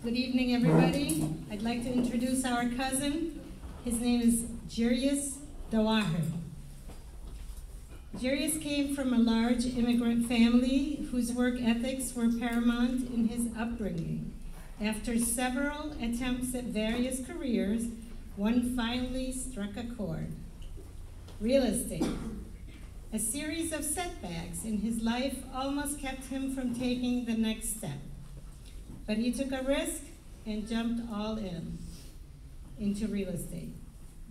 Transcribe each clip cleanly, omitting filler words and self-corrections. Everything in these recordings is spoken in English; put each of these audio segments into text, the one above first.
Good evening, everybody. I'd like to introduce our cousin. His name is Jarius Dawahir. Jarius came from a large immigrant family whose work ethics were paramount in his upbringing. After several attempts at various careers, one finally struck a chord: real estate. A series of setbacks in his life almost kept him from taking the next step. But he took a risk and jumped all into real estate.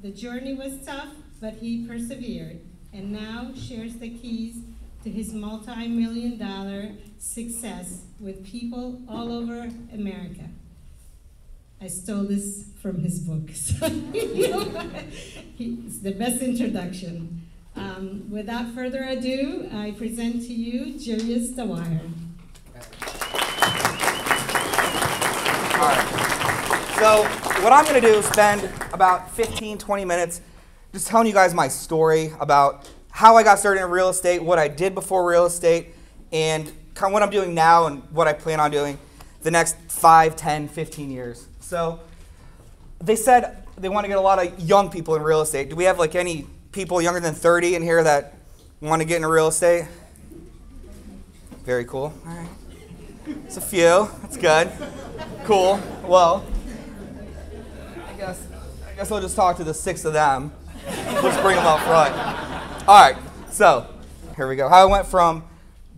The journey was tough, but he persevered and now shares the keys to his multi-million-dollar success with people all over America. I stole this from his book, so it's the best introduction. Without further ado, I present to you Jarius Dawahir. All right. So what I'm going to do is spend about 15, 20 minutes just telling you guys my story about how I got started in real estate, what I did before real estate, and kind of what I'm doing now and what I plan on doing the next 5, 10, 15 years. So they said they want to get a lot of young people in real estate. Do we have like any people younger than 30 in here that want to get into real estate? Very cool. All right. It's a few. That's good. Cool. Well, I guess I'll just talk to the 6 of them. Let's bring them up front. All right. So here we go. How I went from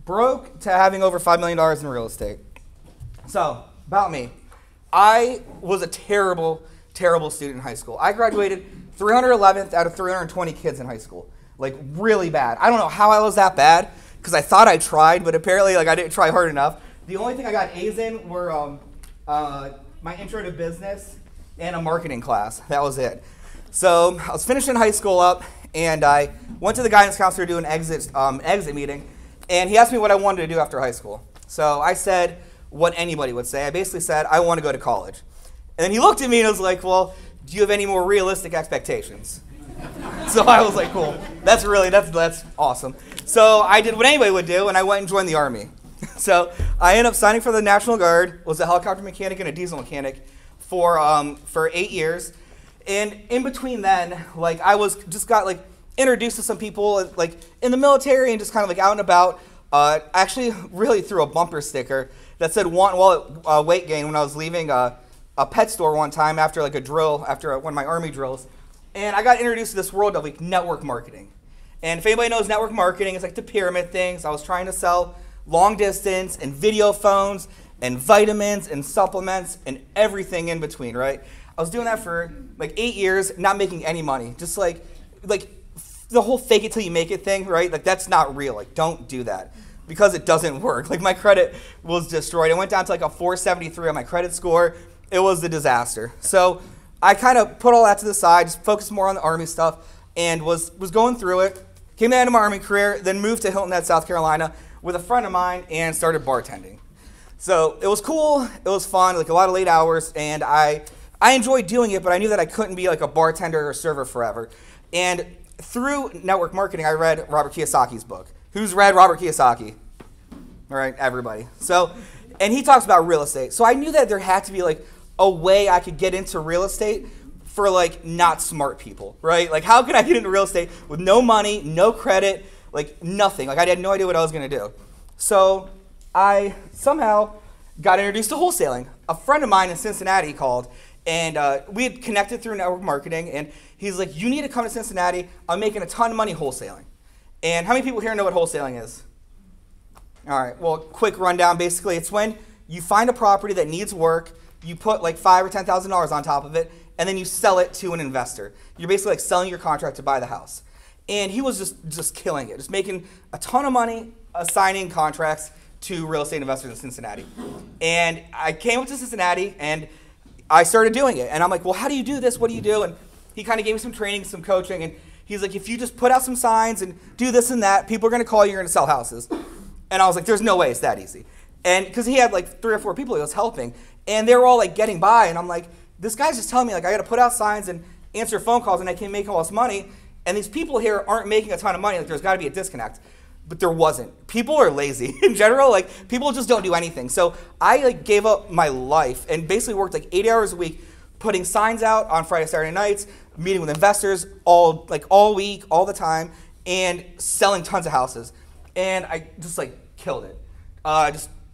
broke to having over $5 million in real estate. So about me. I was a terrible, terrible student in high school. I graduated 311th out of 320 kids in high school. Like, really bad. I don't know how I was that bad, because I thought I tried, but apparently I didn't try hard enough. The only thing I got A's in were my intro to business and a marketing class. That was it. So I was finishing high school up, and I went to the guidance counselor to do an exit meeting, and he asked me what I wanted to do after high school. So I said what anybody would say. I basically said, I want to go to college. And then he looked at me and was like, well, do you have any more realistic expectations? So I was like, cool. That's awesome. So I did what anybody would do, and I went and joined the Army. So I ended up signing for the National Guard, was a helicopter mechanic and a diesel mechanic for 8 years. And in between then, like, I got introduced to some people like in the military and just kind of like out and about. Actually really threw a bumper sticker that said "Want wallet weight gain" when I was leaving a pet store one time after like a drill, after one of my Army drills. And I got introduced to this world of like network marketing. And if anybody knows network marketing, it's like the pyramid things. I was trying to sell long distance and video phones and vitamins and supplements and everything in between, right? I was doing that for like 8 years, not making any money. Just like the whole fake it till you make it thing, right? Like, that's not real. Like, don't do that, because it doesn't work. Like, my credit was destroyed. I went down to like a 473 on my credit score. It was a disaster. So I kind of put all that to the side, just focused more on the Army stuff, and was going through it. Came to the end of my Army career, then moved to Hilton Head, South Carolina with a friend of mine and started bartending. So it was cool, it was fun, like a lot of late hours, and I enjoyed doing it, but I knew that I couldn't be like a bartender or server forever. And through network marketing, I read Robert Kiyosaki's book. Who's read Robert Kiyosaki? All right, everybody. So, and he talks about real estate. So I knew that there had to be like a way I could get into real estate for like not smart people, right? Like, how can I get into real estate with no money, no credit, like nothing? Like, I had no idea what I was gonna do. So I somehow got introduced to wholesaling. A friend of mine in Cincinnati called, and we had connected through network marketing, and he's like, you need to come to Cincinnati. I'm making a ton of money wholesaling. And how many people here know what wholesaling is? All right, well, quick rundown. Basically, it's when you find a property that needs work, you put like $5,000 or $10,000 on top of it, and then you sell it to an investor. You're basically like selling your contract to buy the house. And he was just killing it, just making a ton of money assigning contracts to real estate investors in Cincinnati. And I came up to Cincinnati, and I started doing it. And I'm like, well, how do you do this? What do you do? And he kind of gave me some training, some coaching, and he's like, if you just put out some signs and do this and that, people are going to call you, you're going to sell houses. And I was like, there's no way it's that easy. And because he had like 3 or 4 people he was helping, and they were all like getting by, and I'm like, this guy's just telling me like I got to put out signs and answer phone calls and I can make all this money, and these people here aren't making a ton of money. Like, there's got to be a disconnect. but there wasn't. People are lazy in general. Like, people just don't do anything. So I like gave up my life and basically worked like 80 hours a week, putting signs out on Friday, Saturday nights, meeting with investors all week, all the time, and selling tons of houses. And I just like killed it.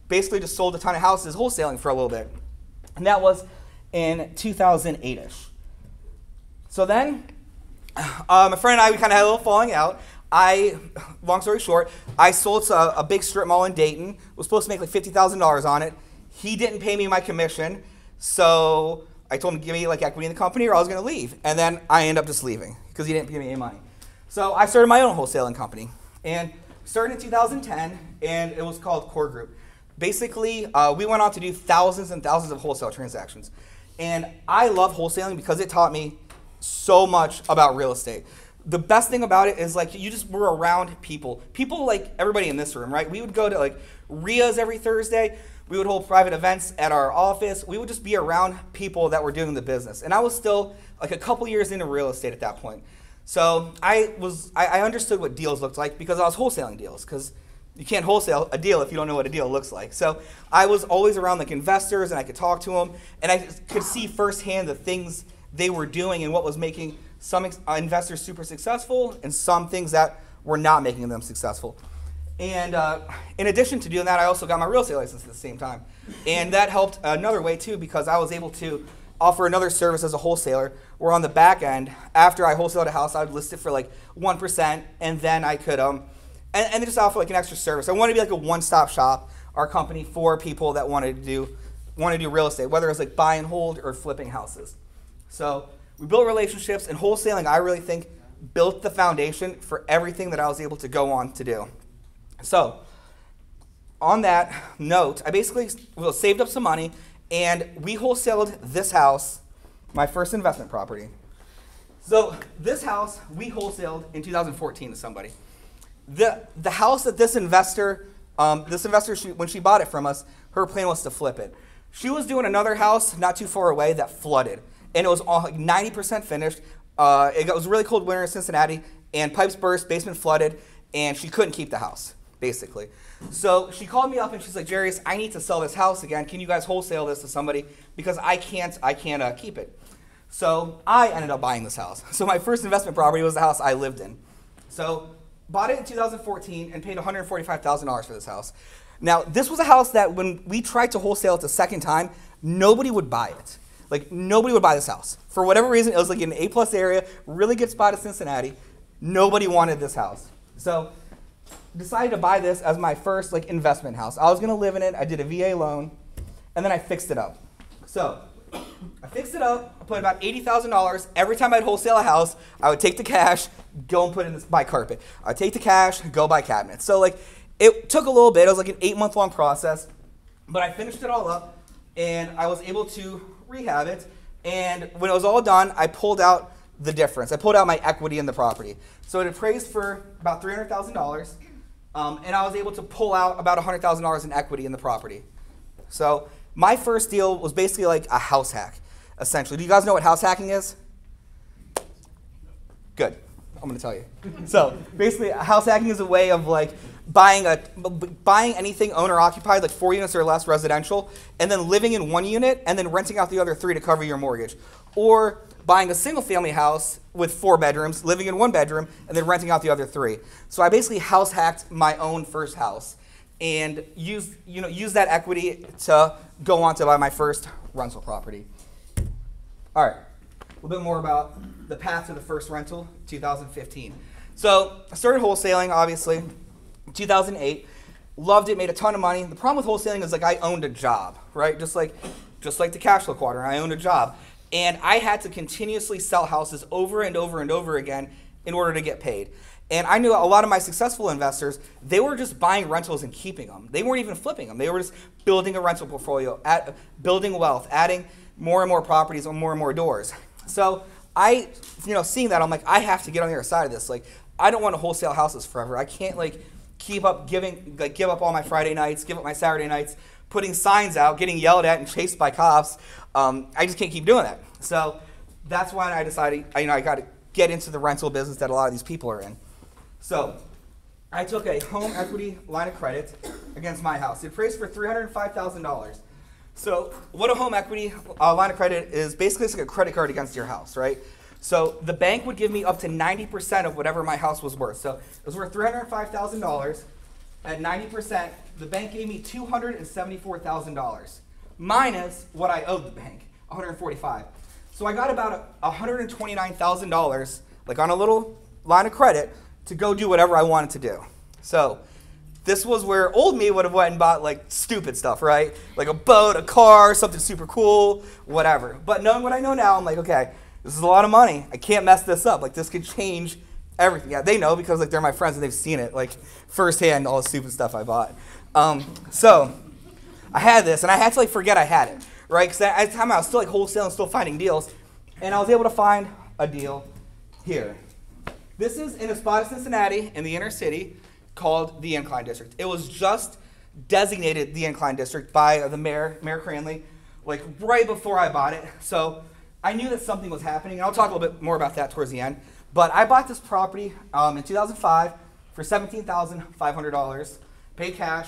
Basically just sold a ton of houses, wholesaling for a little bit. And that was in 2008-ish. So then, my friend and I, we kind of had a little falling out. Long story short, I sold a big strip mall in Dayton. Was supposed to make like $50,000 on it. He didn't pay me my commission, so I told him to give me like equity in the company or I was going to leave. And then I ended up just leaving because he didn't give me any money. So I started my own wholesaling company. And started in 2010, and it was called Core Group. Basically, we went on to do thousands and thousands of wholesale transactions. And I love wholesaling because it taught me so much about real estate. The best thing about it is like you just were around people. People like everybody in this room, right? We would go to like RIAs every Thursday. We would hold private events at our office. We would just be around people that were doing the business. And I was still like a couple years into real estate at that point. So I understood what deals looked like because I was wholesaling deals, because you can't wholesale a deal if you don't know what a deal looks like. So I was always around like investors, and I could talk to them, and I could see firsthand the things they were doing and what was making some investors super successful and some things that were not making them successful. And in addition to doing that, I also got my real estate license at the same time. And that helped another way too, because I was able to offer another service as a wholesaler, where on the back end, after I wholesaled a house, I would list it for like 1%, and then I could, and just offer like an extra service. I wanted to be like a one-stop shop, our company, for people that want to do real estate, whether it's like buy and hold or flipping houses. So we built relationships, and wholesaling, I really think, built the foundation for everything that I was able to go on to do. So on that note, I basically saved up some money, and we wholesaled this house, my first investment property. So this house we wholesaled in 2014 to somebody. The house that this investor, when she bought it from us, her plan was to flip it. She was doing another house not too far away that flooded, and it was all like 90% finished. It was a really cold winter in Cincinnati, and pipes burst, basement flooded, and she couldn't keep the house, basically. So she called me up and she's like, Jarius, I need to sell this house again. Can you guys wholesale this to somebody? Because I can't keep it. So I ended up buying this house. So my first investment property was the house I lived in. So bought it in 2014 and paid $145,000 for this house. Now, this was a house that when we tried to wholesale it the second time, nobody would buy it. Like, nobody would buy this house. For whatever reason, it was like in an A+ area, really good spot in Cincinnati. Nobody wanted this house. So decided to buy this as my first like investment house. I was going to live in it. I did a VA loan, and then I fixed it up. So I fixed it up. I put about $80,000. Every time I'd wholesale a house, I would take the cash, go and put in buy carpet. I'd take the cash, go buy cabinets. So like it took a little bit. It was like an 8-month-long process, but I finished it all up, and I was able to rehab it. And when it was all done, I pulled out the difference. I pulled out my equity in the property. So it appraised for about $300,000. And I was able to pull out about $100,000 in equity in the property. So my first deal was basically like a house hack, essentially. Do you guys know what house hacking is? Good. I'm going to tell you. So basically, house hacking is a way of like buying anything owner-occupied, like 4 units or less residential, and then living in one unit and then renting out the other 3 to cover your mortgage. Or buying a single-family house with 4 bedrooms, living in 1 bedroom, and then renting out the other 3. So I basically house hacked my own first house and used that equity to go on to buy my first rental property. All right, a little bit more about the path to the first rental, 2015. So I started wholesaling, obviously, in 2008. Loved it, made a ton of money. The problem with wholesaling is like I owned a job, right? Just like the cash flow quadrant, I owned a job. And I had to continuously sell houses over and over and over again in order to get paid. And I knew a lot of my successful investors, they were just buying rentals and keeping them. They weren't even flipping them. They were just building a rental portfolio, building wealth, adding more and more properties on more and more doors. So I, seeing that, I'm like, I have to get on the other side of this. Like, I don't want to wholesale houses forever. I can't give up all my Friday nights, give up my Saturday nights, putting signs out, getting yelled at and chased by cops. I just can't keep doing that. So that's why I decided, I got to get into the rental business that a lot of these people are in. So I took a home equity line of credit against my house. It appraised for $305,000. So what a home equity line of credit is, basically it's like a credit card against your house, right? So the bank would give me up to 90% of whatever my house was worth. So it was worth $305,000. At 90%, the bank gave me $274,000 minus what I owed the bank, $145,000. So I got about $129,000, like on a little line of credit, to go do whatever I wanted to do. So this was where old me would have went and bought like stupid stuff, right? Like a boat, a car, something super cool, whatever. But knowing what I know now, I'm like, okay, this is a lot of money. I can't mess this up. Like this could change everything. Yeah, they know because like they're my friends and they've seen it like firsthand, all the stupid stuff I bought. So I had this and I had to like forget I had it, right? Because at the time I was still like wholesaling, still finding deals, and I was able to find a deal here. This is in a spot of Cincinnati in the inner city called the Incline District. It was just designated the Incline District by the Mayor Cranley, like right before I bought it. So I knew that something was happening, and I'll talk a little bit more about that towards the end. But I bought this property in 2005 for $17,500, paid cash,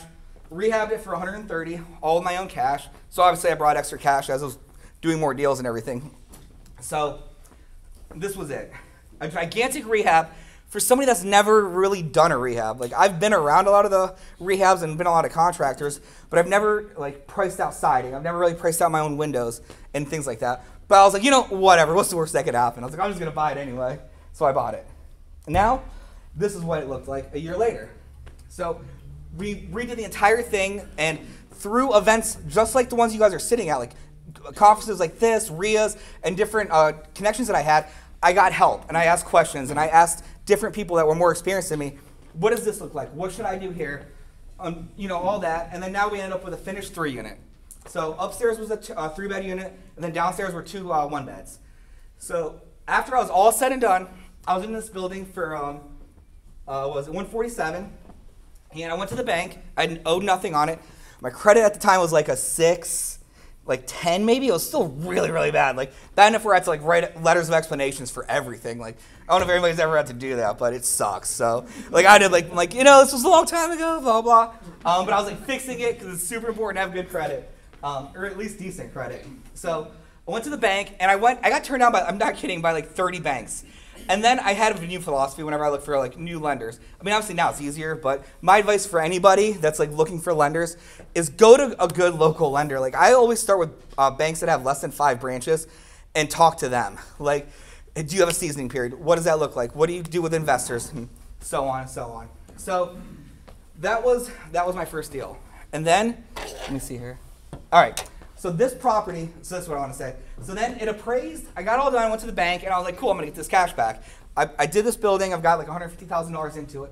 rehabbed it for $130,000, all of my own cash. So obviously I brought extra cash as I was doing more deals and everything. So this was it. A gigantic rehab for somebody that's never really done a rehab. Like I've been around a lot of the rehabs and been a lot of contractors, but I've never like priced out siding. I've never really priced out my own windows and things like that. But I was like, you know, whatever, what's the worst that could happen? I was like, I'm just gonna buy it anyway. So I bought it. And now, this is what it looked like a year later. So we redid the entire thing, and through events just like the ones you guys are sitting at, like conferences like this, RIAs, and different connections that I had, I got help, and I asked questions, and I asked different people that were more experienced than me, what does this look like? What should I do here? You know, all that, and then now we ended up with a finished 3-unit. So upstairs was a 3-bed unit, and then downstairs were 2 1-beds. So after I was all said and done, I was in this building for, was it 147, and I went to the bank. I owed nothing on it. My credit at the time was like a 6, like 10 maybe. It was still really, really bad. Like bad enough where I had to like write letters of explanations for everything. Like I don't know if anybody's ever had to do that, but it sucks. So like I did like you know, this was a long time ago, blah blah. But I was like fixing it because it's super important to have good credit, or at least decent credit. So I went to the bank and I got turned down by, I'm not kidding, by like 30 banks. And then I had a new philosophy whenever I look for like new lenders. I mean, obviously now it's easier, but my advice for anybody that's like looking for lenders is go to a good local lender. Like I always start with banks that have less than 5 branches and talk to them. Like, do you have a seasoning period? What does that look like? What do you do with investors? And so on and so on. So that was my first deal. And then, let me see here. All right. So this property, so that's what I want to say. So then it appraised, I got all done, I went to the bank, and I was like, cool, I'm going to get this cash back. I did this building, I've got like $150,000 into it.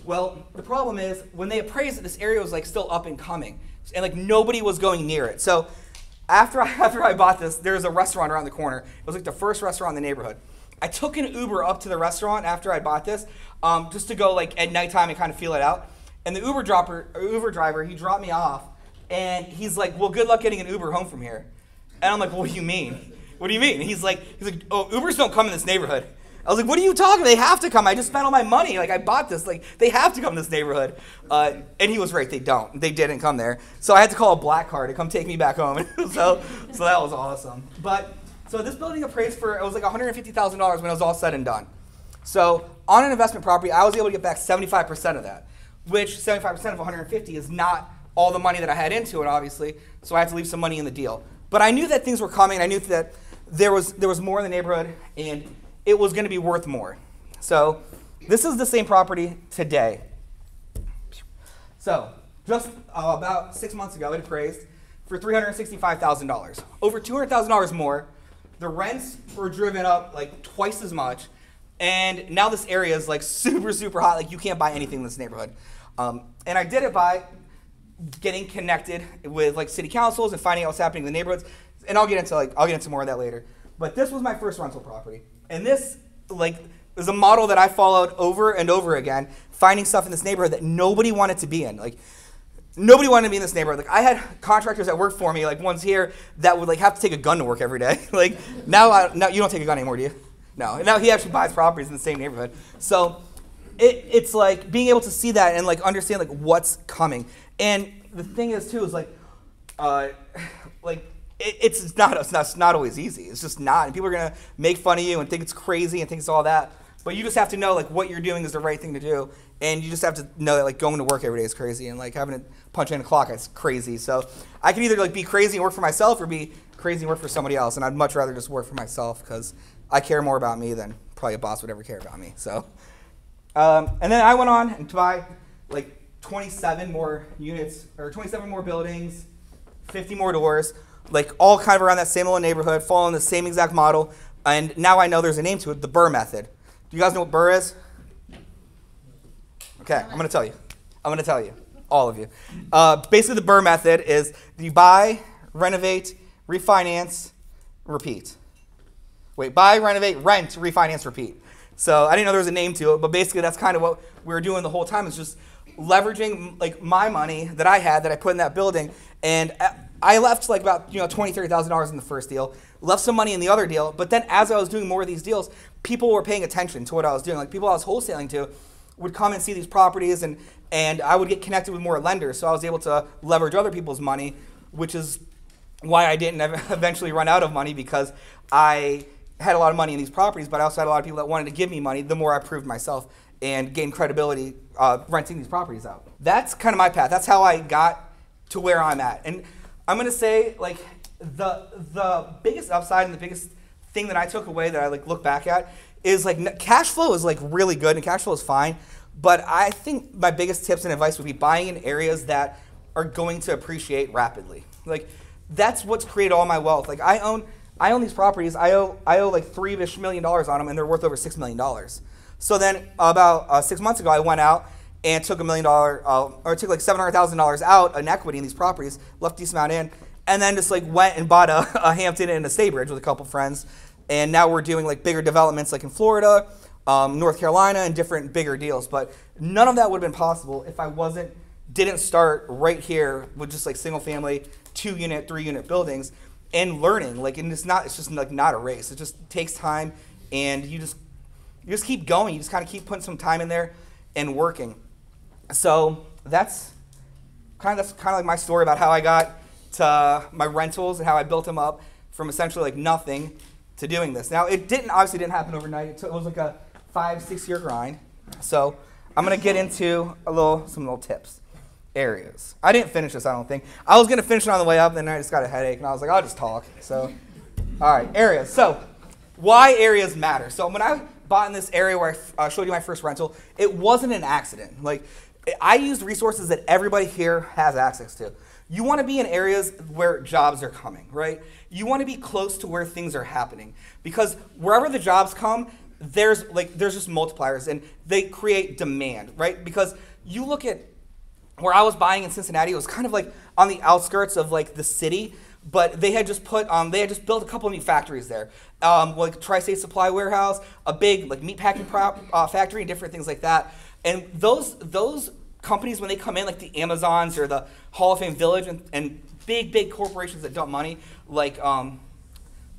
Well, the problem is, when they appraised it, this area was like still up and coming. And like nobody was going near it. So after I bought this, there was a restaurant around the corner. It was like the first restaurant in the neighborhood. I took an Uber up to the restaurant after I bought this, just to go like at nighttime and kind of feel it out. And the Uber driver, he dropped me off. And he's like, well, good luck getting an Uber home from here. And I'm like, well, what do you mean? What do you mean? And he's like, oh, Ubers don't come in this neighborhood. I was like, what are you talking about? They have to come. I just spent all my money. Like, I bought this. Like, they have to come in this neighborhood. And he was right. They don't. They didn't come there. So I had to call a black car to come take me back home. so that was awesome. But so this building appraised for, it was like $150,000 when it was all said and done. So on an investment property, I was able to get back 75% of that, which 75% of 150 is not all the money that I had into it, obviously, so I had to leave some money in the deal. But I knew that things were coming. I knew that there was more in the neighborhood, and it was going to be worth more. So this is the same property today. So just about 6 months ago, it appraised for $365,000, over $200,000 more. The rents were driven up like twice as much, and now this area is like super, super hot. Like you can't buy anything in this neighborhood. And I did it by getting connected with like city councils and finding out what's happening in the neighborhoods, and I'll get into more of that later. But this was my first rental property, and this like is a model that I followed over and over again, finding stuff in this neighborhood that nobody wanted to be in. Like nobody wanted to be in this neighborhood. Like I had contractors that worked for me, like ones here that would like have to take a gun to work every day. Like now you don't take a gun anymore, do you? No. And now he actually buys properties in the same neighborhood. So it's like being able to see that and like understand like what's coming. And the thing is too is like it's not always easy. It's just not. And people are gonna make fun of you and think it's crazy and think it's all that. But you just have to know like what you're doing is the right thing to do. And you just have to know that like going to work every day is crazy, and like having to punch in a clock is crazy. So I can either like be crazy and work for myself, or be crazy and work for somebody else. And I'd much rather just work for myself because I care more about me than probably a boss would ever care about me. So, and then I went on and to buy like 27 more units, or 27 more buildings, 50 more doors, like all kind of around that same little neighborhood, following the same exact model. And now I know there's a name to it, the BRRRR method. Do you guys know what BRRRR is? Okay, I'm going to tell you. I'm going to tell you, all of you. Basically, the BRRRR method is you buy, renovate, refinance, repeat. Wait, buy, renovate, rent, refinance, repeat. So I didn't know there was a name to it, but basically that's kind of what we were doing the whole time, is just leveraging like my money that I had that I put in that building. And I left like about $20,000, $30,000 in the first deal, left some money in the other deal, but then as I was doing more of these deals, people were paying attention to what I was doing. Like people I was wholesaling to would come and see these properties, and I would get connected with more lenders, so I was able to leverage other people's money, which is why I didn't eventually run out of money, because I had a lot of money in these properties, but I also had a lot of people that wanted to give me money the more I proved myself and gained credibility renting these properties out. That's kind of my path. That's how I got to where I'm at. And I'm going to say like the biggest upside and the biggest thing that I took away that I like look back at is like cash flow is like really good and cash flow is fine, but I think my biggest tips and advice would be buying in areas that are going to appreciate rapidly. Like that's what's created all my wealth. Like I own these properties. I owe like $3-ish million on them, and they're worth over $6 million. So then about 6 months ago, I went out and took $1 million, or took like $700,000 out in equity in these properties, left a decent amount in, and then just like went and bought a Hampton and a Staybridge with a couple friends. And now we're doing like bigger developments like in Florida, North Carolina, and different bigger deals. But none of that would have been possible if I didn't start right here with just like single family, 2-unit, 3-unit buildings, and learning. Like, and it's just like not a race. It just takes time, and you just keep going. You just kind of keep putting some time in there and working. So that's kind of like my story about how I got to my rentals and how I built them up from essentially like nothing to doing this. Now, it obviously didn't happen overnight. It was like a 5-6 year grind. So I'm going to get into some little tips. Areas. I didn't finish this, I don't think. I was going to finish it on the way up, and then I just got a headache, and I was like, I'll just talk. So, all right, areas. So, why areas matter. So, when I bought in this area where I showed you my first rental, it wasn't an accident. Like, I used resources that everybody here has access to. You want to be in areas where jobs are coming, right? You want to be close to where things are happening, because wherever the jobs come, there's just multipliers, and they create demand, right? Because you look at where I was buying in Cincinnati, it was kind of like on the outskirts of like the city, but they had just built a couple of new factories there, like Tri-State Supply Warehouse, a big like meat packing factory, and different things like that. And those companies, when they come in, like the Amazons or the Hall of Fame Village, and big corporations that dump money, like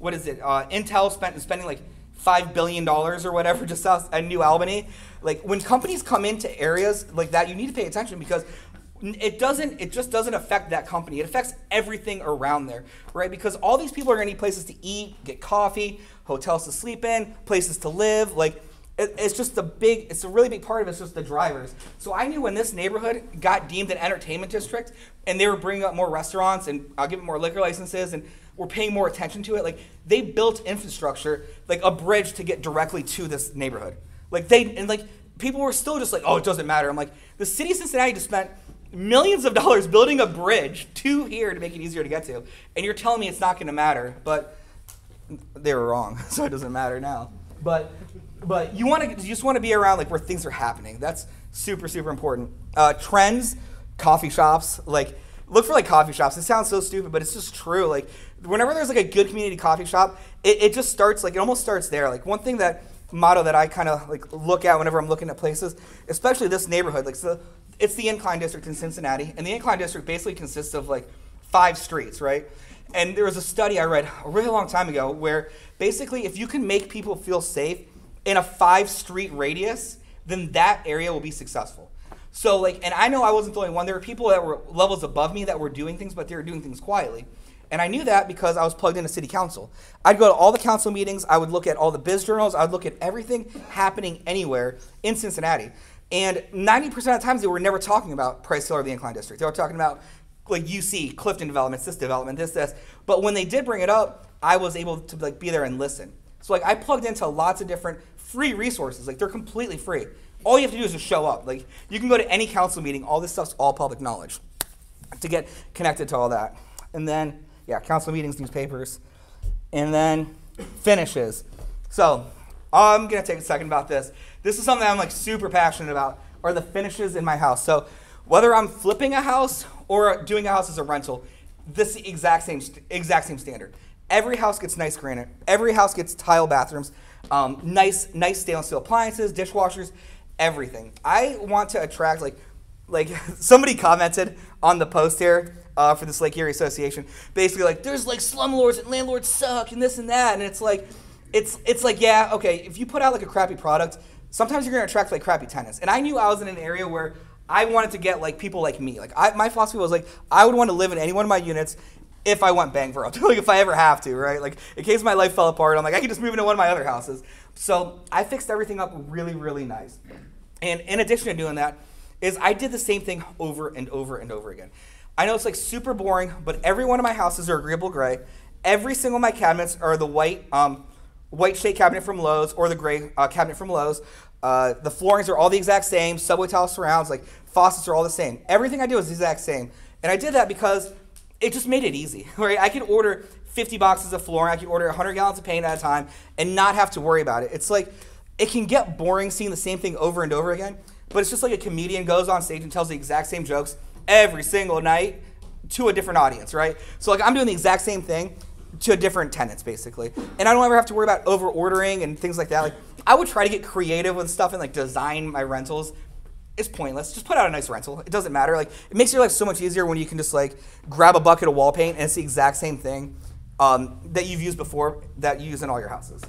Intel spending like $5 billion or whatever just out at New Albany. Like when companies come into areas like that, you need to pay attention, because it just doesn't affect that company. It affects everything around there, right? Because all these people are going to need places to eat, get coffee, hotels to sleep in, places to live. Like it's a really big part of it. It's just the drivers. So I knew when this neighborhood got deemed an entertainment district, and they were bringing up more restaurants and giving more liquor licenses, and we're paying more attention to it. Like they built infrastructure, like a bridge to get directly to this neighborhood. Like people were still just like, oh, it doesn't matter. I'm like, the city of Cincinnati just spent millions of dollars building a bridge to here to make it easier to get to, and you're telling me it's not going to matter. But they were wrong, so it doesn't matter now. But you just want to be around like where things are happening. That's super important. Trends, coffee shops. Like look for like coffee shops. It sounds so stupid, but it's just true. Like whenever there's like a good community coffee shop, it just starts like it almost starts there. Like one thing motto that I kind of like look at whenever I'm looking at places, especially this neighborhood. Like so it's the Incline District in Cincinnati, and the Incline District basically consists of like 5 streets, right? And there was a study I read a really long time ago where basically if you can make people feel safe in a 5-street radius, then that area will be successful. So like, and I know I wasn't the only one. There were people that were levels above me that were doing things, but they were doing things quietly. And I knew that because I was plugged into city council. I'd go to all the council meetings. I would look at all the biz journals. I would look at everything happening anywhere in Cincinnati. And 90% of the times they were never talking about Price Hill or the Incline District. They were talking about like UC, Clifton developments, this development, this. But when they did bring it up, I was able to like be there and listen. So like I plugged into lots of different free resources. Like they're completely free. All you have to do is just show up. Like you can go to any council meeting. All this stuff's all public knowledge to get connected to all that. And then, yeah, council meetings, newspapers. And then finishes. So I'm going to take a second about this. This is something that I'm like super passionate about, are the finishes in my house. So whether I'm flipping a house or doing a house as a rental, this is the exact same standard. Every house gets nice granite. Every house gets tile bathrooms, nice stainless steel appliances, dishwashers, everything. I want to attract, like somebody commented on the post here for this Lake Erie Association, basically like, there's like slumlords and landlords suck and this and that, and it's like, yeah, okay, if you put out like a crappy product, sometimes you're gonna attract like crappy tenants. And I knew I was in an area where I wanted to get like people like me. Like my philosophy was like, I would want to live in any one of my units if I went bankrupt, like if I ever have to, right? Like in case my life fell apart, I'm like, I can just move into one of my other houses. So I fixed everything up really, really nice. And in addition to doing that, is I did the same thing over and over and over again. I know it's like super boring, but every one of my houses are agreeable gray. Every single of my cabinets are the white shake cabinet from Lowe's or the gray cabinet from Lowe's. The floorings are all the exact same. Subway tile surrounds, like faucets are all the same. Everything I do is the exact same. And I did that because it just made it easy, right? I could order 50 boxes of flooring. I could order 100 gallons of paint at a time and not have to worry about it. It's like, it can get boring seeing the same thing over and over again, but it's just like a comedian goes on stage and tells the exact same jokes every single night to a different audience, right? So like I'm doing the exact same thing to different tenants, basically. And I don't ever have to worry about over ordering and things like that. Like I would try to get creative with stuff and like design my rentals. It's pointless. Just put out a nice rental. It doesn't matter. Like it makes your life so much easier when you can just like grab a bucket of wall paint and it's the exact same thing that you've used before that you use in all your houses.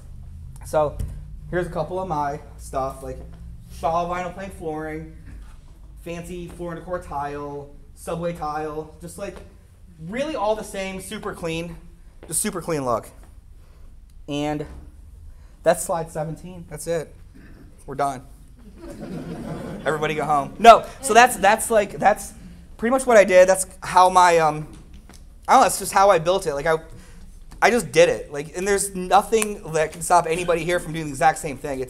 So here's a couple of my stuff, like Shaw vinyl plank flooring, fancy floor and decor tile, subway tile, just like really all the same, super clean, just super clean look. And that's slide 17. That's it. We're done. Everybody go home. No, so that's pretty much what I did. That's how my I don't know, that's just how I built it. Like I just did it. Like, and there's nothing that can stop anybody here from doing the exact same thing.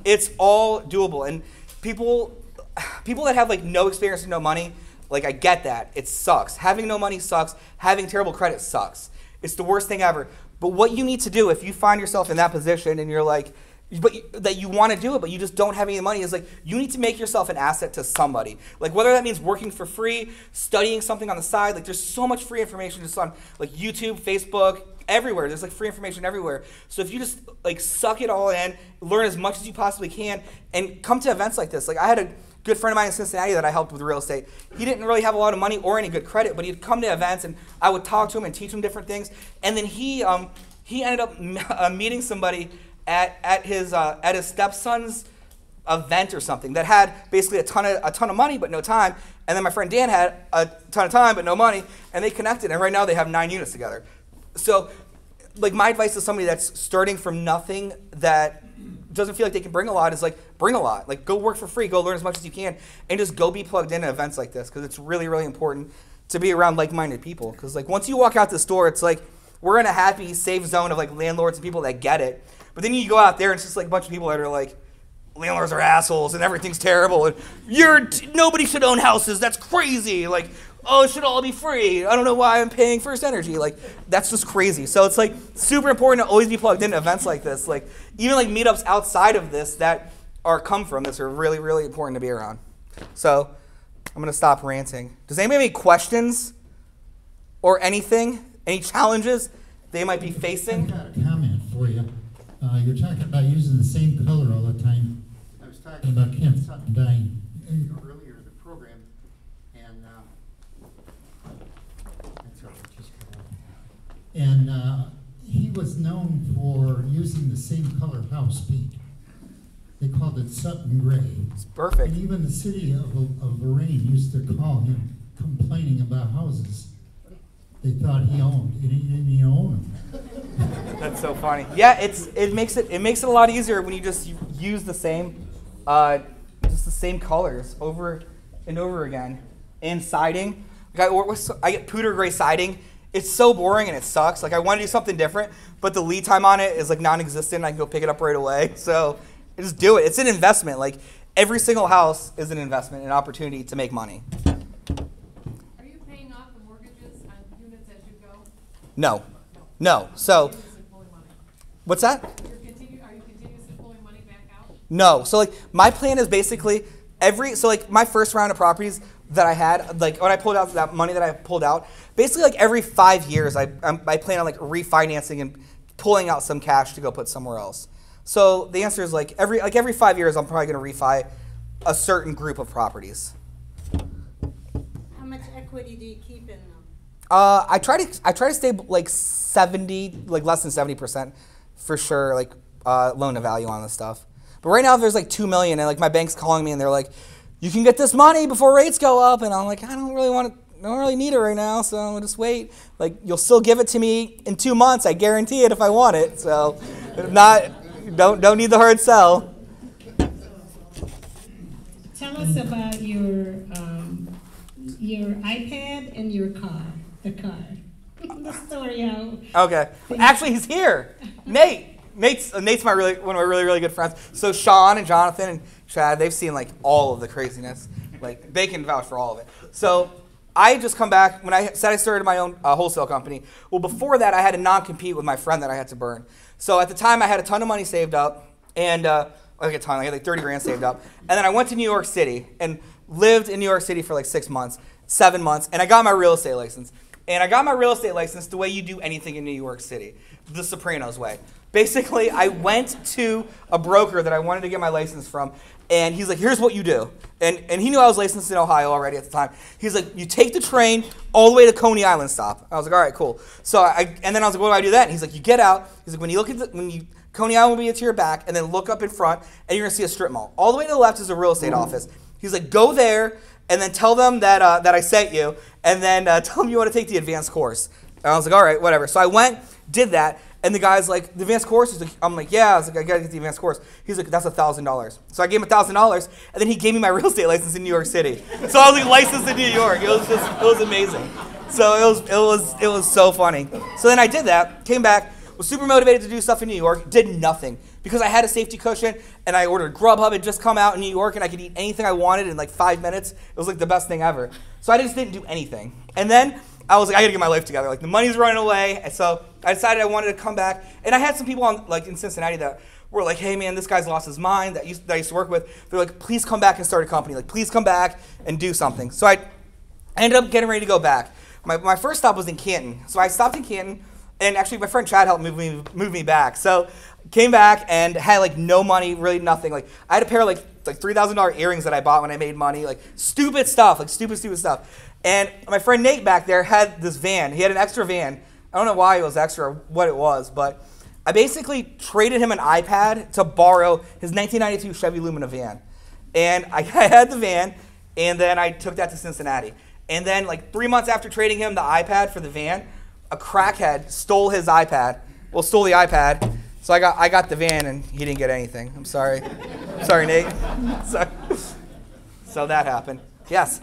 It's all doable. And people that have like no experience and no money, like I get that. It sucks. Having no money sucks. Having terrible credit sucks. It's the worst thing ever. But what you need to do if you find yourself in that position and you're like, that you want to do it, but you just don't have any money, is like you need to make yourself an asset to somebody. Like whether that means working for free, studying something on the side. Like there's so much free information just on like YouTube, Facebook, everywhere. There's like free information everywhere. So if you just like suck it all in, learn as much as you possibly can, and come to events like this. Like I had a good friend of mine in Cincinnati that I helped with real estate. He didn't really have a lot of money or any good credit, but he'd come to events and I would talk to him and teach him different things. And then he ended up meeting somebody at his stepson's event or something that had basically a ton of money but no time. And then my friend Dan had a ton of time but no money, and they connected. And right now they have 9 units together. So, like my advice to somebody that's starting from nothing that doesn't feel like they can bring a lot is like bring a lot. Like go work for free, go learn as much as you can, and just go be plugged in at events like this because it's really, really important to be around like-minded people. Because like once you walk out the store, it's like we're in a happy, safe zone of like landlords and people that get it. But then you go out there and it's just like a bunch of people that are like, landlords are assholes and everything's terrible and nobody should own houses. That's crazy. Like, oh, it should all be free. I don't know why I'm paying First Energy. Like, that's just crazy. So it's like super important to always be plugged into events like this. Like even like meetups outside of this that come from this are really, really important to be around. So I'm gonna stop ranting. Does anybody have any questions or anything? Any challenges they might be facing? I've got a comment for you. You're talking about using the same color all the time. I was talking about Kent Sutton dying earlier in the program, and he was known for using the same color house paint. They called it Sutton Gray. It's perfect. And even the city of Lorraine used to call him complaining about houses they thought he owned, and he didn't even own them. That's so funny. Yeah, it makes it a lot easier when you just use the same colors over and over again. And siding, I get Pooter Gray siding. It's so boring and it sucks. Like I want to do something different, but the lead time on it is like non-existent. I can go pick it up right away. So I just do it. It's an investment. Like every single house is an investment, an opportunity to make money. Are you paying off the mortgages on units as you go? No. So what's that? Are you continuously pulling money back out? No. So like my plan is basically my first round of properties that I had, like when I pulled out that money that I pulled out, basically like every 5 years I plan on like refinancing and pulling out some cash to go put somewhere else. So the answer is like every 5 years I'm probably going to refi a certain group of properties. How much equity do you keep in them? I try to stay like 70, like less than 70% for sure, like loan to value on this stuff. But right now there's like $2 million and like my bank's calling me and they're like, you can get this money before rates go up, and I'm like, I don't really need it right now, so I'll just wait. Like you'll still give it to me in 2 months, I guarantee it if I want it. So don't need the hard sell. Tell us about your iPad and your car, the car. The story how. Okay, actually he's here, Nate. Nate's one of my really good friends. So Sean and Jonathan and Chad, they've seen like all of the craziness. Like they can vouch for all of it. So I just come back when I said I started my own wholesale company. Well, before that I had a non-compete with my friend that I had to burn. So at the time I had a ton of money saved up, and I had like 30 grand saved up, and then I went to New York City and lived in New York City for like 7 months, and I got my real estate license. And I got my real estate license the way you do anything in New York City, the Sopranos way. Basically, I went to a broker that I wanted to get my license from, and he's like, here's what you do. And he knew I was licensed in Ohio already at the time. He's like, you take the train all the way to Coney Island stop. I was like, all right, cool. So and then I was like, what do I do then? He's like, you get out. He's like, Coney Island will be to your back, and then look up in front, and you're gonna see a strip mall. All the way to the left is a real estate office. He's like, go there, and then tell them that I sent you, and then tell them you want to take the advanced course. And I was like, all right, whatever. So I went, did that, and the guy's like, the advanced course? I'm like, yeah. I was like, I got to get the advanced course. He's like, that's $1,000. So I gave him $1,000, and then he gave me my real estate license in New York City. So I was like licensed in New York. It was amazing. So it was so funny. So then I did that, came back, was super motivated to do stuff in New York, did nothing. Because I had a safety cushion, and I ordered Grubhub. It had just come out in New York, and I could eat anything I wanted in like 5 minutes. It was like the best thing ever. So I just didn't do anything. And then I was like, I gotta get my life together. Like the money's running away. And so I decided I wanted to come back. And I had some people in Cincinnati that were like, hey man, this guy's lost his mind that I used to work with. They're like, please come back and start a company. Like, please come back and do something. So I ended up getting ready to go back. My first stop was in Canton. So I stopped in Canton, and actually my friend Chad helped move me back. So came back and had like no money, really nothing. Like I had a pair of like $3,000 earrings that I bought when I made money, like stupid stuff, like stupid stuff. And my friend Nate back there had this van. He had an extra van. I don't know why it was extra or what it was, but I basically traded him an iPad to borrow his 1992 Chevy Lumina van. And I had the van, and then I took that to Cincinnati. And then like 3 months after trading him the iPad for the van, a crackhead stole the iPad. So I got the van, and he didn't get anything. I'm sorry. Sorry, Nate. Sorry. So that happened. Yes?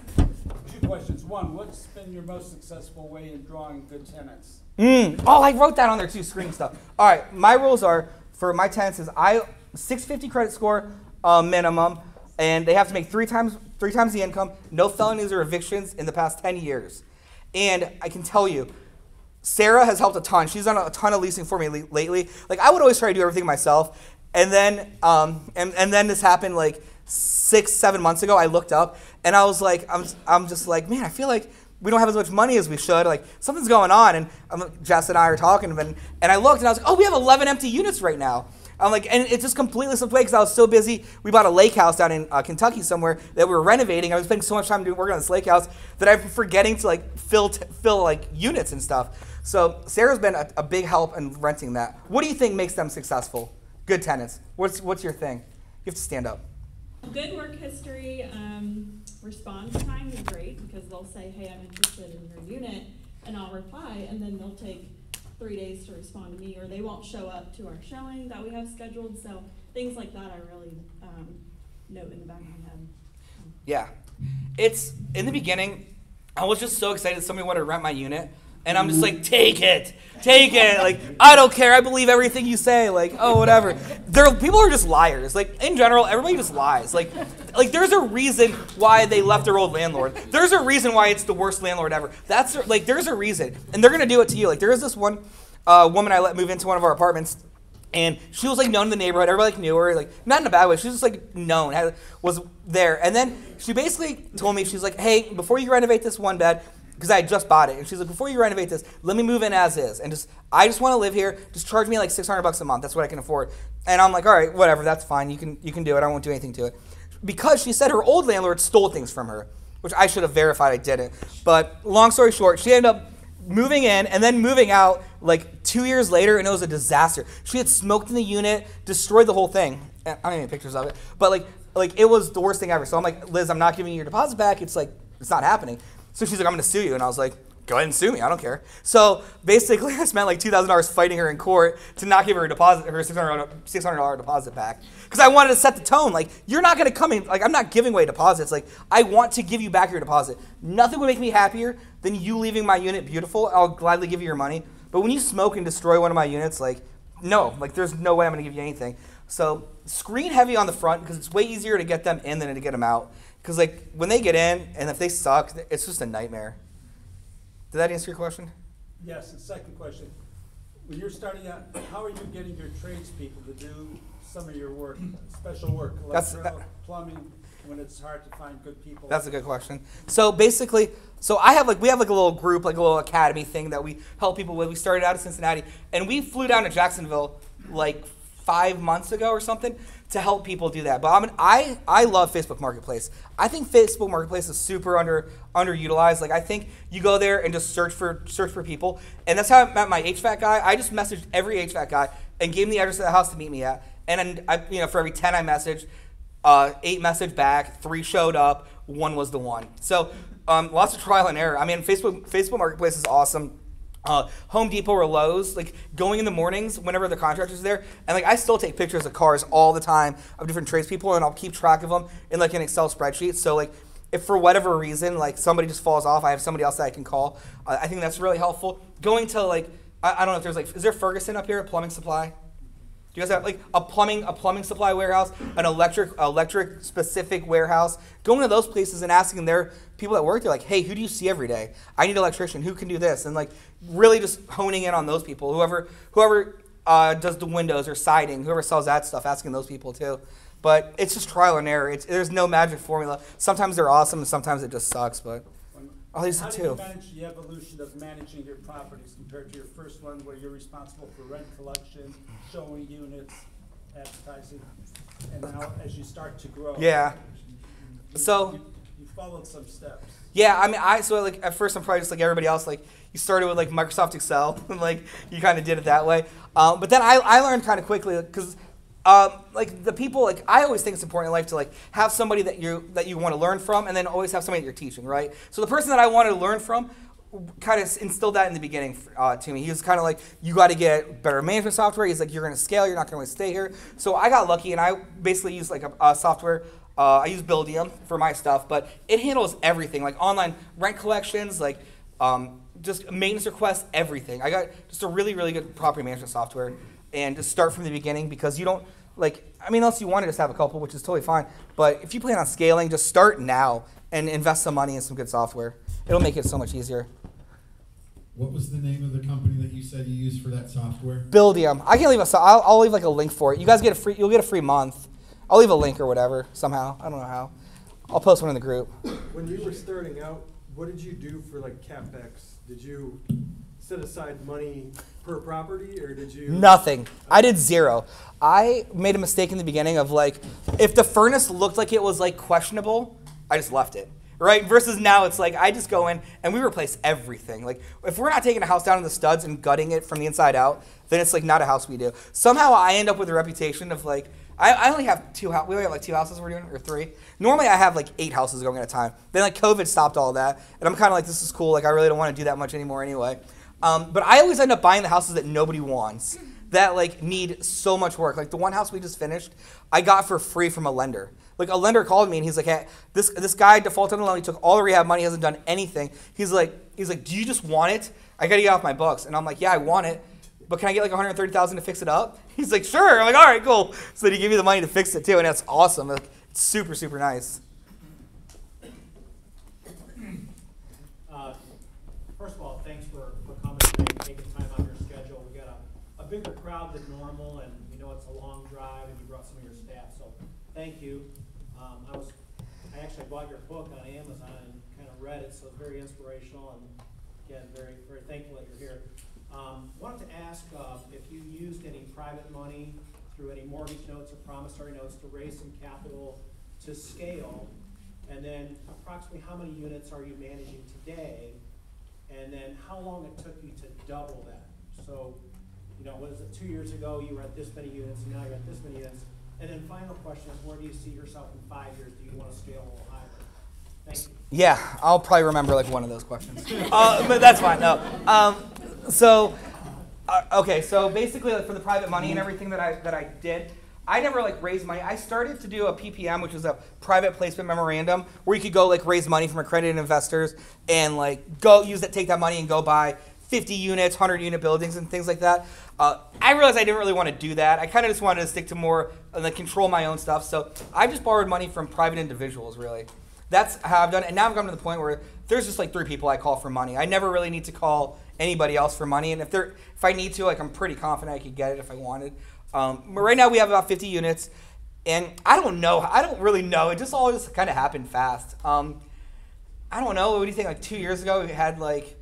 2 questions. One, what's been your most successful way in drawing good tenants? Oh, I wrote that on there too, screen stuff. All right, my rules are, for my tenants is 650 credit score minimum, and they have to make three times the income, no felonies or evictions in the past 10 years. And I can tell you, Sarah has helped a ton. She's done a ton of leasing for me lately. Like I would always try to do everything myself, and then and then this happened like 6-7 months ago. I looked up and I was like, I'm just like, man, I feel like we don't have as much money as we should. Like something's going on, and Jess and I are talking, and I looked and I was like, oh, we have 11 empty units right now. I'm like, and it just completely slipped away because I was so busy. We bought a lake house down in Kentucky somewhere that we were renovating. I was spending so much time working on this lake house that I'm forgetting to like fill like units and stuff. So Sarah's been a big help in renting that. What do you think makes them successful? Good tenants. What's your thing? have to stand up. Good work history, response time is great because they'll say, hey, I'm interested in your unit, and I'll reply, and then they'll take 3 days to respond to me, or they won't show up to our showing that we have scheduled. So things like that I really note in the back of my head. Yeah. It's, in the beginning, I was just so excited somebody wanted to rent my unit. And I'm just like, take it. Like, I don't care. I believe everything you say. Like, oh, whatever. People are just liars. Like, in general, everybody just lies. Like, there's a reason why they left their old landlord. There's a reason why it's the worst landlord ever. There's a reason. And they're going to do it to you. Like, there was this one woman I let move into one of our apartments. And she was, like, known in the neighborhood. Everybody, like, knew her. Like, not in a bad way. She was just, like, known. Was there. And then she basically told me, she's like, hey, before you renovate this one bed, because I had just bought it, and she's like, before you renovate this, let me move in as is, and I just want to live here. Just charge me like $600 a month. That's what I can afford. And I'm like, all right, whatever, that's fine. You can do it. I won't do anything to it, because she said her old landlord stole things from her, which I should have verified I didn't. But long story short, she ended up moving in and then moving out like 2 years later, and it was a disaster. She had smoked in the unit, destroyed the whole thing. I don't have any pictures of it, but like it was the worst thing ever. So I'm like, Liz, I'm not giving you your deposit back. It's like, it's not happening. So she's like, I'm going to sue you. And I was like, go ahead and sue me. I don't care. So basically, I spent like $2,000 fighting her in court to not give her a deposit, her $600 deposit back. Because I wanted to set the tone. Like, you're not going to come in. Like, I'm not giving away deposits. Like, I want to give you back your deposit. Nothing would make me happier than you leaving my unit beautiful. I'll gladly give you your money. But when you smoke and destroy one of my units, like, no. Like, there's no way I'm going to give you anything. So screen heavy on the front, because it's way easier to get them in than to get them out. Because, like, when they get in, and if they suck, it's just a nightmare. Did that answer your question? Yes, and second question. When you're starting out, how are you getting your tradespeople to do some of your work, special work, electrical, plumbing, when it's hard to find good people? That's a good question. So basically, we have like a little group, like a little academy thing that we help people with. We started out in Cincinnati, and we flew down to Jacksonville like 5 months ago or something to help people do that. But I love Facebook Marketplace. I think Facebook Marketplace is super underutilized. Like, I think you go there and just search for people, and that's how I met my HVAC guy. I just messaged every HVAC guy and gave him the address of the house to meet me at. And then for every 10 I messaged, 8 messaged back, 3 showed up, 1 was the one. So lots of trial and error. I mean, Facebook Marketplace is awesome. Home Depot or Lowe's, like going in the mornings whenever the contractor's there, and like I still take pictures of cars all the time of different tradespeople, and I'll keep track of them in like an Excel spreadsheet. So like if for whatever reason like somebody just falls off, I have somebody else that I can call. I think that's really helpful. Going to like I don't know if there's like, is there Ferguson up here, plumbing supply? Do you guys have like a plumbing supply warehouse, an electric specific warehouse? Going to those places and asking their people that work there, like, hey, who do you see every day? I need an electrician. Who can do this? And like really just honing in on those people. Whoever does the windows or siding, whoever sells that stuff, asking those people too. But it's just trial and error. There's no magic formula. Sometimes they're awesome, and sometimes it just sucks. But at least how the do two. you manage the evolution of managing your properties compared to your first one, where you're responsible for rent collection, showing units, advertising, and now as you start to grow? Yeah. You followed some steps. Yeah, I mean, so like at first I'm probably just like everybody else. Like you started with like Microsoft Excel, and like you kind of did it that way. But then I learned kind of quickly because. Like the people, like I always think it's important in life to like have somebody that you want to learn from, and then always have somebody that you're teaching, right? So the person that I wanted to learn from kind of instilled that in the beginning to me. He was kind of like, you got to get better management software. He's like, you're going to scale, you're not going to stay here. So I got lucky, and I basically used like a software. I use Buildium for my stuff, but it handles everything, like online rent collections, like just maintenance requests, everything. I got just a really, really good property management software, and just start from the beginning, because you don't, like, I mean, unless you want to just have a couple, which is totally fine, but if you plan on scaling, just start now and invest some money in some good software. It'll make it so much easier. What was the name of the company that you said you used for that software? Buildium. I can leave I'll leave like a link for it. You guys you'll get a free month. I'll leave a link or whatever somehow. I don't know how. I'll post one in the group. When you were starting out, what did you do for like CapEx? Did you set aside money per property, or did you? Nothing. I did zero. I made a mistake in the beginning of like, if the furnace looked like it was like questionable, I just left it. Right? Versus now it's like I just go in and we replace everything. Like if we're not taking a house down to the studs and gutting it from the inside out, then it's like not a house we do. Somehow I end up with a reputation of like, I only have we only have like 2 houses we're doing, or 3. Normally I have like 8 houses going at a time. Then like COVID stopped all that, and I'm kind of like, this is cool. Like I really don't want to do that much anymore anyway. But I always end up buying the houses that nobody wants, that like need so much work. Like the one house we just finished, I got for free from a lender. Like a lender called me and he's like, hey, this guy defaulted on the loan. He took all the rehab money, hasn't done anything. He's like, do you just want it? I gotta get off my books. And I'm like, yeah, I want it, but can I get like $130,000 to fix it up? He's like, sure. I'm like, all right, cool. So then he gave me the money to fix it too, and that's awesome. Like, it's super, super nice. First of all, thanks for coming today and taking time out of your schedule. We got a bigger crowd than normal, and we know it's a long drive, and you brought some of your staff, so thank you. I actually bought your book on Amazon and kind of read it, so it's very inspirational, and again, very, very thankful that you're here. Wanted to ask if you used any private money through any mortgage notes or promissory notes to raise some capital to scale, and then approximately how many units are you managing today, and then how long it took you to double that. So, what is it, 2 years ago you were at this many units, and now you're at this many units. And then final question is, where do you see yourself in 5 years? Do you want to scale a little higher? Thank you. Yeah, I'll probably remember like one of those questions. But that's fine, no. Okay, so basically like, for the private money and everything that I did, I never like raised money. I started to do a PPM, which was a private placement memorandum, where you could go like raise money from accredited investors and like go use that, take that money and go buy 50 units, 100 unit buildings and things like that. I realized I didn't really want to do that. I kind of just wanted to stick to more like control my own stuff. So I just borrowed money from private individuals, really. That's how I've done it. And now I've come to the point where there's just like 3 people I call for money. I never really need to call anybody else for money. And if I need to, like I'm pretty confident I could get it if I wanted. But right now we have about 50 units. And I don't know. I don't really know. It just all just kind of happened fast. I don't know. What do you think? Like 2 years ago we had like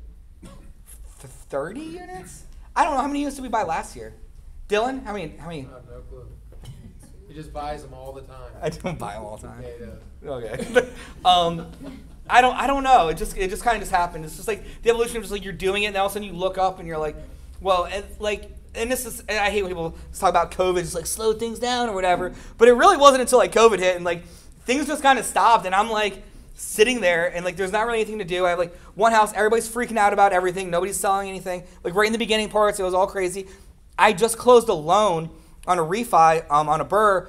30 units? I don't know. How many units did we buy last year? Dylan? How many? I have no clue. He just buys them all the time. I don't buy them all the time. Yeah, he does. Okay. I don't know. It just kind of just happened. It's just like the evolution of just like you're doing it, and all of a sudden you look up and you're like, well, and this is, and I hate when people talk about COVID, just like slow things down or whatever. But it really wasn't until like COVID hit and like things just kind of stopped, and I'm like sitting there and like there's not really anything to do. I have like one house, everybody's freaking out about everything, nobody's selling anything. Like right in the beginning parts, it was all crazy. I just closed a loan on a refi on a BRRRR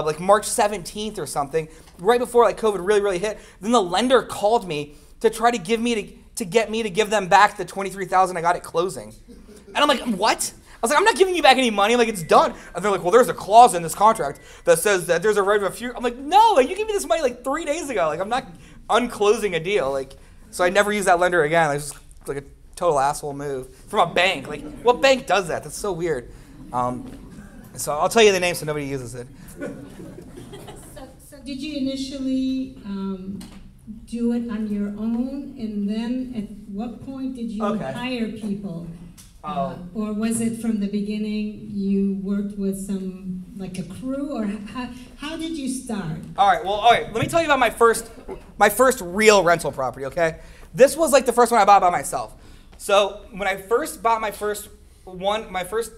like March 17th or something, right before like COVID really hit. Then the lender called me to try to get me to give them back the $23,000 I got at closing. And I'm like, what? I was like, I'm not giving you back any money. I'm like, it's done. And they're like, well, there's a clause in this contract that says that there's a right of refusal. I'm like, no, like you gave me this money like 3 days ago. Like I'm not unclosing a deal. Like, so I never used that lender again. It's just like a total asshole move from a bank. Like, what bank does that? That's so weird. So I'll tell you the name so nobody uses it. So did you initially do it on your own, and then at what point did you hire people? Or was it from the beginning you worked with some, like a crew, or how did you start? All right, let me tell you about my first real rental property, okay? This was like the first one I bought by myself. So when I first bought my first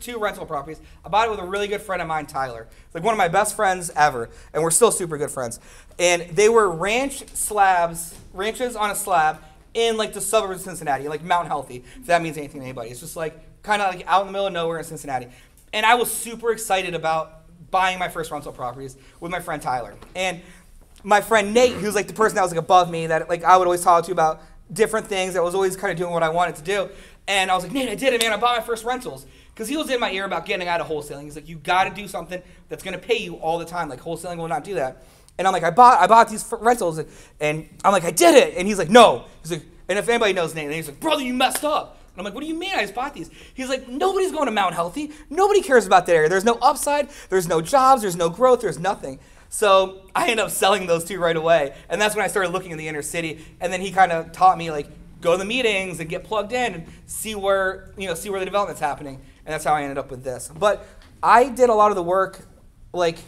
2 rental properties, I bought it with a really good friend of mine, Tyler. It's like one of my best friends ever, and we're still super good friends. And they were ranches on a slab in like the suburbs of Cincinnati, like Mount Healthy, if that means anything to anybody. It's just like kind of like out in the middle of nowhere in Cincinnati. And I was super excited about buying my first rental properties with my friend Tyler. And my friend Nate, who's like the person that was like above me, that like I would always talk to about different things, that was always kind of doing what I wanted to do. And I was like, Nate, I did it, man. I bought my first rentals. Because he was in my ear about getting out of wholesaling. He's like, you got to do something that's going to pay you all the time. Like, wholesaling will not do that. And I'm like, I bought these rentals. And I'm like, I did it. And he's like, no. He's like, and if anybody knows Nate, he's like, brother, you messed up. And I'm like, what do you mean? I just bought these. He's like, nobody's going to Mount Healthy. Nobody cares about that area. There's no upside. There's no jobs. There's no growth. There's nothing. So I ended up selling those 2 right away. And that's when I started looking in the inner city. And then he kind of taught me, like, go to the meetings and get plugged in and see where the development's happening. And that's how I ended up with this. But I did a lot of the work, like,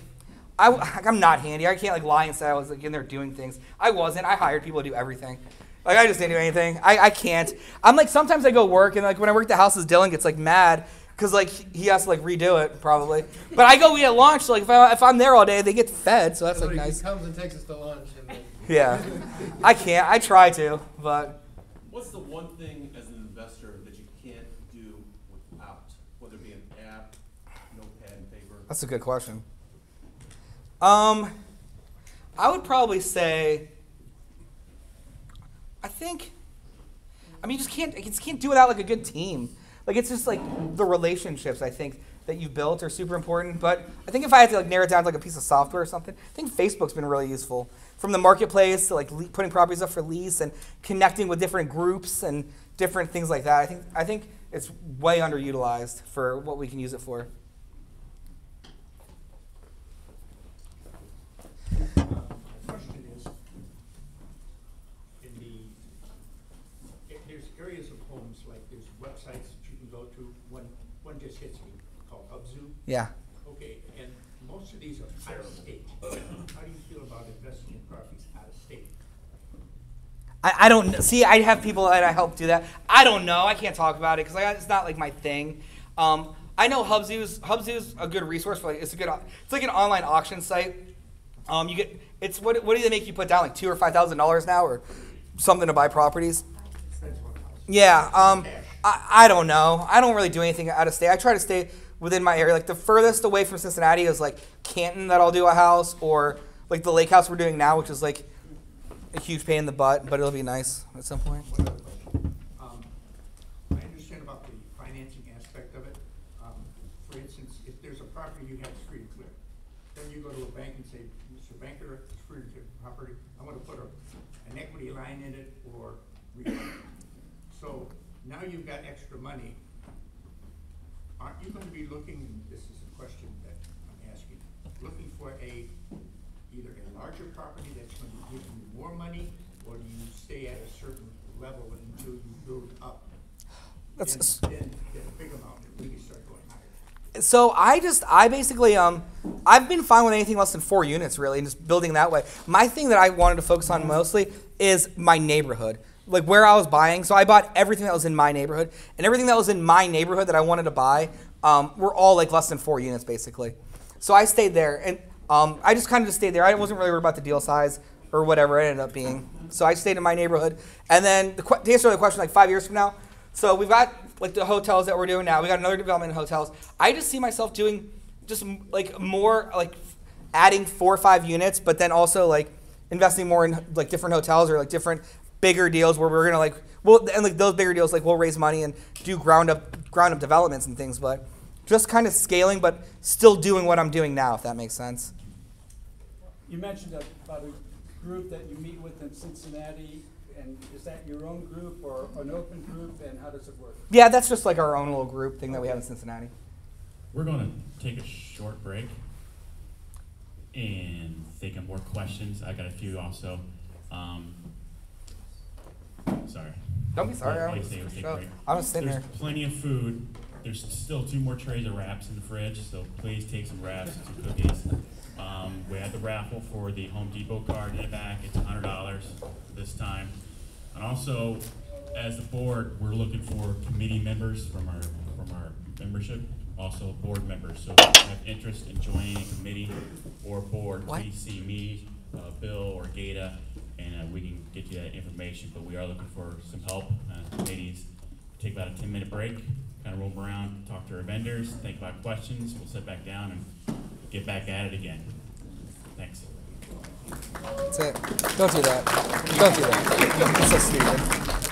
I'm not handy. I can't like lie and say I was like in there doing things. I wasn't. I hired people to do everything. Like I just didn't do anything. I can't. I'm like, sometimes I go work and like when I work at the houses, Dylan gets like mad because like he has to like redo it probably. But I go eat at lunch. So, like if I'm there all day, they get fed, so that's like nice. He comes and takes us to lunch. And then Yeah, I can't. I try to, but. What's the one thing as an investor that you can't do without, whether it be an app, notepad and paper? That's a good question. I would probably say. You just can't do without like a good team. Like it's just like the relationships I think that you built are super important. But I think if I had to like narrow it down to like a piece of software or something, I think Facebook's been really useful. From the marketplace to like putting properties up for lease and connecting with different groups and different things like that. I think it's way underutilized for what we can use it for. Question is, there's areas of homes, like there's websites that you can go to. One just hits me, called Hubzu. Yeah. Okay, and most of these are out of state. How do you feel about investing in properties out of state? I don't see. I have people that I help do that. I don't know. I can't talk about it because it's not like my thing. I know Hubzu's a good resource for like it's like an online auction site. What do they make you put down, like $2,000 or $5,000 now or something to buy properties? Yeah. I don't know. I don't really do anything out of state. I try to stay within my area. Like the furthest away from Cincinnati is like Canton that I'll do a house, or like the lake house we're doing now, which is like a huge pain in the butt, but it'll be nice at some point. I understand about the financing aspect of it. For instance, if there's a property you have free to clear, then you go to a bank and say, Mr. Banker, it's free to clear property. I want to put an equity line in it or refinance. So now you've got extra money. Aren't you going to be looking, this is a question that I'm asking, looking for either a larger property that's going to give you more money, or do you stay at a certain level until you build up? Then get a big amount and really start going higher. So I basically, I've been fine with anything less than 4 units really, and just building that way. My thing that I wanted to focus on mostly is my neighborhood. Like where I was buying. So I bought everything that was in my neighborhood, and everything that was in my neighborhood that I wanted to buy were all like less than 4 units basically. So I stayed there, and I just kind of stayed there. I wasn't really worried about the deal size or whatever it ended up being. So I stayed in my neighborhood. And then to answer the question, like 5 years from now, so we've got like the hotels that we're doing now. We got another development in hotels. I just see myself doing just like more like adding 4 or 5 units, but then also like investing more in like different hotels or like different bigger deals where we're gonna and like those bigger deals, like we'll raise money and do ground up developments and things, but just kind of scaling, but still doing what I'm doing now, if that makes sense. You mentioned about a group that you meet with in Cincinnati, and is that your own group or an open group, and how does it work? Yeah, that's just like our own little group thing that we have in Cincinnati. We're gonna take a short break and think of more questions. I got a few also. Sorry. Don't be sorry. I was sitting there. There's plenty of food. There's still 2 more trays of wraps in the fridge, so please take some wraps, some cookies. We had the raffle for the Home Depot card in the back. It's $100 this time. And also, as the board, we're looking for committee members from our membership, also board members. So if you have interest in joining a committee or board, please see me, Bill, or Gata, and we can get you that information. But we are looking for some help. Committees. Take about a 10-minute break, kind of roam around, talk to our vendors, think about questions. We'll sit back down and get back at it again. Thanks. That's it. Don't do that. Don't do that. It's so stupid.